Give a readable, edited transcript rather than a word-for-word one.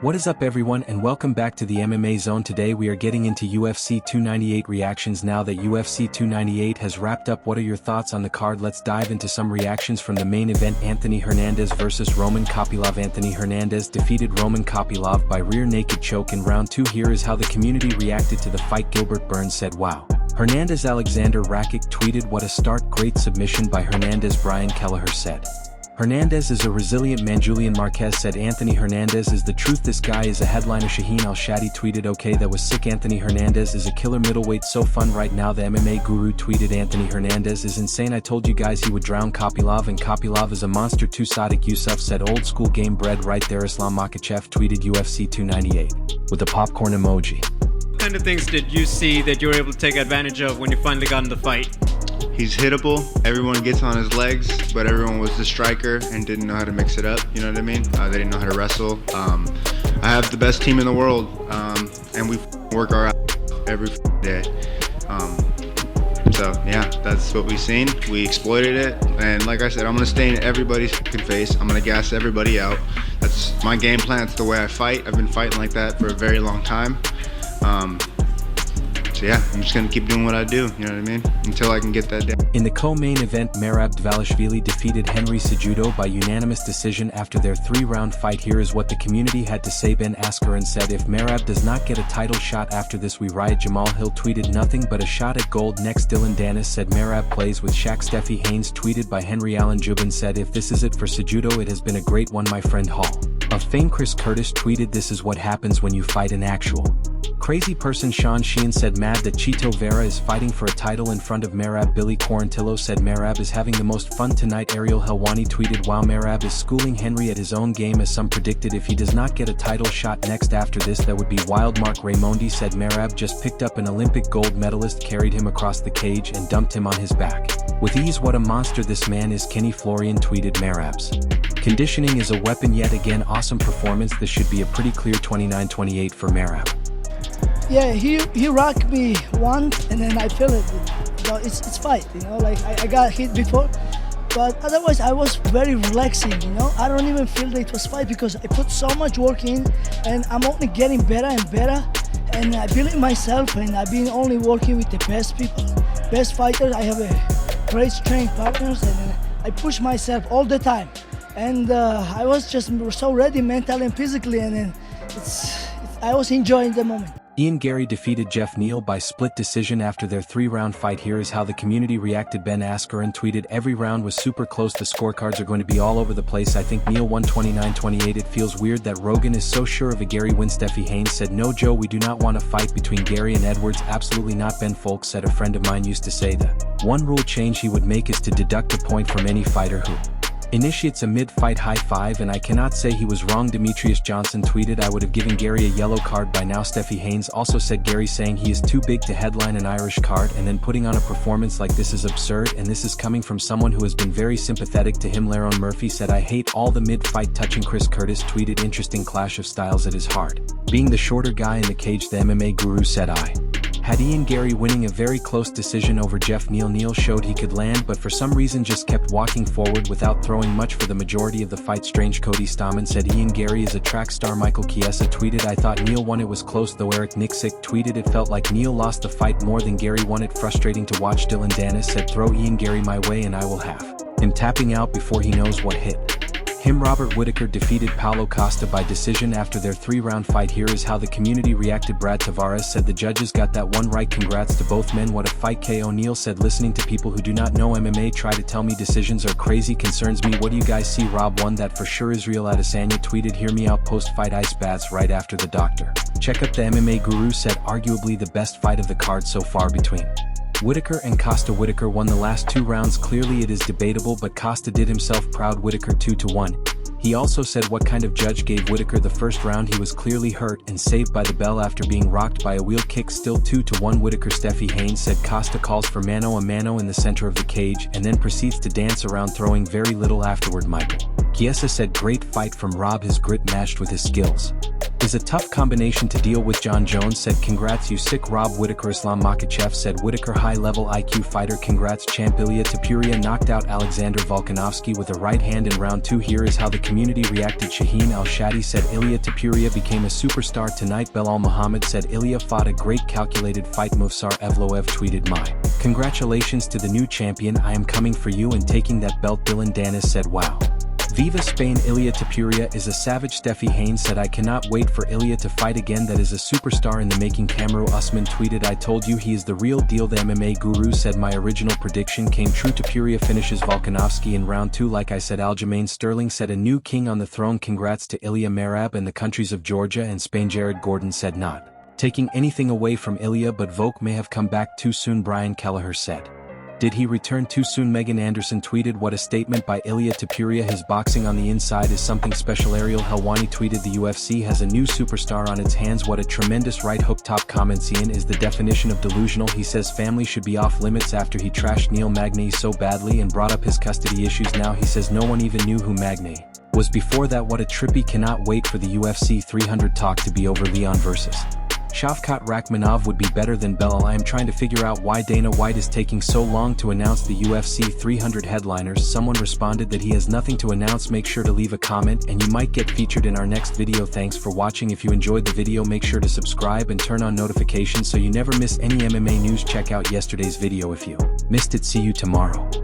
What is up everyone and welcome back to the MMA Zone. Today we are getting into UFC 298 reactions. Now that UFC 298 has wrapped up, what are your thoughts on the card? Let's dive into some reactions from the main event. Anthony Hernandez vs Roman Kopylov. Anthony Hernandez defeated Roman Kopylov by rear naked choke in round 2. Here is how the community reacted to the fight. Gilbert Burns said, "Wow." Hernandez. Alexander Rakic tweeted, "What a start, great submission by Hernandez." Brian Kelleher said, "Hernandez is a resilient man." Julian Marquez said, "Anthony Hernandez is the truth, this guy is a headliner." Shaheen Al-Shadi tweeted, "Okay, that was sick. Anthony Hernandez is a killer middleweight, so fun right now." The MMA Guru tweeted, "Anthony Hernandez is insane. I told you guys he would drown Kopylov, and Kopylov is a monster too." Sadiq Yusuf said, "Old school game bred right there." Islam Makhachev tweeted UFC 298 with a popcorn emoji. What kind of things did you see that you were able to take advantage of when you finally got in the fight? He's hittable, everyone gets on his legs, but everyone was the striker and didn't know how to mix it up, you know what I mean? They didn't know how to wrestle. I have the best team in the world, and we work our ass every day. So yeah, that's what we've seen. We exploited it, and like I said, I'm gonna stay in everybody's face. I'm gonna gas everybody out. That's my game plan, that's the way I fight. I've been fighting like that for a very long time. So yeah, I'm just gonna keep doing what I do, you know what I mean? Until I can get that down. In the co-main event, Merab Dvalishvili defeated Henry Cejudo by unanimous decision after their 3-round fight. Here is what the community had to say. Ben Askren said, "If Merab does not get a title shot after this, we riot." Jamal Hill tweeted, "Nothing but a shot at gold next." Dylan Dennis said, "Merab plays with Shaq." Steffi Haynes tweeted by Henry Allen Jubin said, "If this is it for Cejudo, it has been a great one, my friend." Hall of Fame Chris Curtis tweeted, "This is what happens when you fight an actual crazy person." Sean Sheehan said, "Mad that Chito Vera is fighting for a title in front of Merab." Billy Quarantillo said, "Merab is having the most fun tonight." Ariel Helwani tweeted, "Wow, Merab is schooling Henry at his own game, as some predicted. If he does not get a title shot next after this, that would be wild." Mark Raimondi said, "Merab just picked up an Olympic gold medalist, carried him across the cage and dumped him on his back with ease. What a monster this man is." Kenny Florian tweeted, "Merab's conditioning is a weapon yet again. Awesome performance. This should be a pretty clear 29-28 for Merab." Yeah, he rocked me once, and then I feel it. You know, it's fight. You know, like I got hit before, but otherwise I was very relaxing. You know, I don't even feel that it was fight because I put so much work in, and I'm only getting better and better. And I believe in myself, and I've been only working with the best people, best fighters. I have a great strength partners, and I push myself all the time. And I was just so ready mentally and physically, and then I was enjoying the moment. Ian Gary defeated Jeff Neal by split decision after their 3-round fight. Here is how the community reacted. Ben Askren tweeted, "Every round was super close. The scorecards are going to be all over the place. I think Neal won 29-28. It feels weird that Rogan is so sure of a Gary win." Steffi Haynes said, "No, Joe, we do not want a fight between Gary and Edwards. Absolutely not." Ben Folks said, "A friend of mine used to say the one rule change he would make is to deduct a point from any fighter who initiates a mid-fight high five, and I cannot say he was wrong." Demetrius Johnson tweeted, "I would have given Gary a yellow card by now." Steffi Haynes also said, "Gary saying he is too big to headline an Irish card and then putting on a performance like this is absurd, and this is coming from someone who has been very sympathetic to him." Laron Murphy said, "I hate all the mid-fight touching." Chris Curtis tweeted, "Interesting clash of styles. It is hard being the shorter guy in the cage." The MMA Guru said, "I had Ian Gary winning a very close decision over Jeff Neal. Neal showed he could land, but for some reason just kept walking forward without throwing much for the majority of the fight." Strange Cody Stamen said, "Ian Gary is a track star." Michael Chiesa tweeted, "I thought Neal won. It was close though." Eric Nixick tweeted, "It felt like Neal lost the fight more than Gary won it. Frustrating to watch." Dylan Dennis said, "Throw Ian Gary my way and I will have him tapping out before he knows what hit him." Robert Whittaker defeated Paulo Costa by decision after their 3-round fight. Here is how the community reacted. Brad Tavares said, "The judges got that one right. Congrats to both men. What a fight." K. O'Neal said, "Listening to people who do not know MMA try to tell me decisions are crazy concerns me. What do you guys see?" Rob won that for sure. Israel Adesanya tweeted, "Hear me out. Post-fight ice baths right after the doctor checkup." The MMA Guru said, "Arguably the best fight of the card so far between Whittaker and Costa." Whittaker won the last 2 rounds. Clearly it is debatable, but Costa did himself proud. Whittaker 2-1. He also said, "What kind of judge gave Whittaker the first round? He was clearly hurt and saved by the bell after being rocked by a wheel kick." Still 2-1 Whittaker. Steffi Haynes said, "Costa calls for mano a mano in the center of the cage and then proceeds to dance around, throwing very little afterward." Michael Chiesa said, "Great fight from Rob. His grit matched with his skills." is a tough combination to deal with. John Jones said congrats you sick Rob Whittaker. Islam Makhachev said Whittaker high-level IQ fighter. Congrats champ. Ilia Topuria knocked out Alexander Volkanovski with a right hand in round 2. Here is how the community reacted. Shaheen Al-Shadi said Ilia Topuria became a superstar tonight. Belal Muhammad said Ilia fought a great calculated fight. Mufsar Evloev tweeted my congratulations to the new champion, I am coming for you and taking that belt. Dylan Danis said wow. Viva Spain. Ilia Topuria is a savage. Steffi Haynes said I cannot wait for Ilia to fight again, that is a superstar in the making. Kamaru Usman tweeted I told you he is the real deal. The MMA guru said my original prediction came true. Topuria finishes Volkanovski in round 2 like I said. Aljamain Sterling said a new king on the throne. Congrats to Ilia. Merab and the countries of Georgia and Spain. Jared Gordon said not taking anything away from Ilia, but Volk may have come back too soon. Brian Kelleher said did he return too soon? Megan Anderson tweeted what a statement by Ilia Topuria, his boxing on the inside is something special. Ariel Helwani tweeted the UFC has a new superstar on its hands, comments. What a tremendous right hook. Top comments. Ian is the definition of delusional. He says family should be off limits after he trashed Neil Magny so badly and brought up his custody issues. Now he says no one even knew who Magny was before that. What a trippy. Cannot wait for the UFC 300 talk to be over. Leon versus Shavkat Rakhmonov would be better than Belal. I am trying to figure out why Dana White is taking so long to announce the UFC 300 headliners. Someone responded that he has nothing to announce. Make sure to leave a comment and you might get featured in our next video. Thanks for watching. If you enjoyed the video, make sure to subscribe and turn on notifications so you never miss any MMA news. Check out yesterday's video if you missed it. See you tomorrow.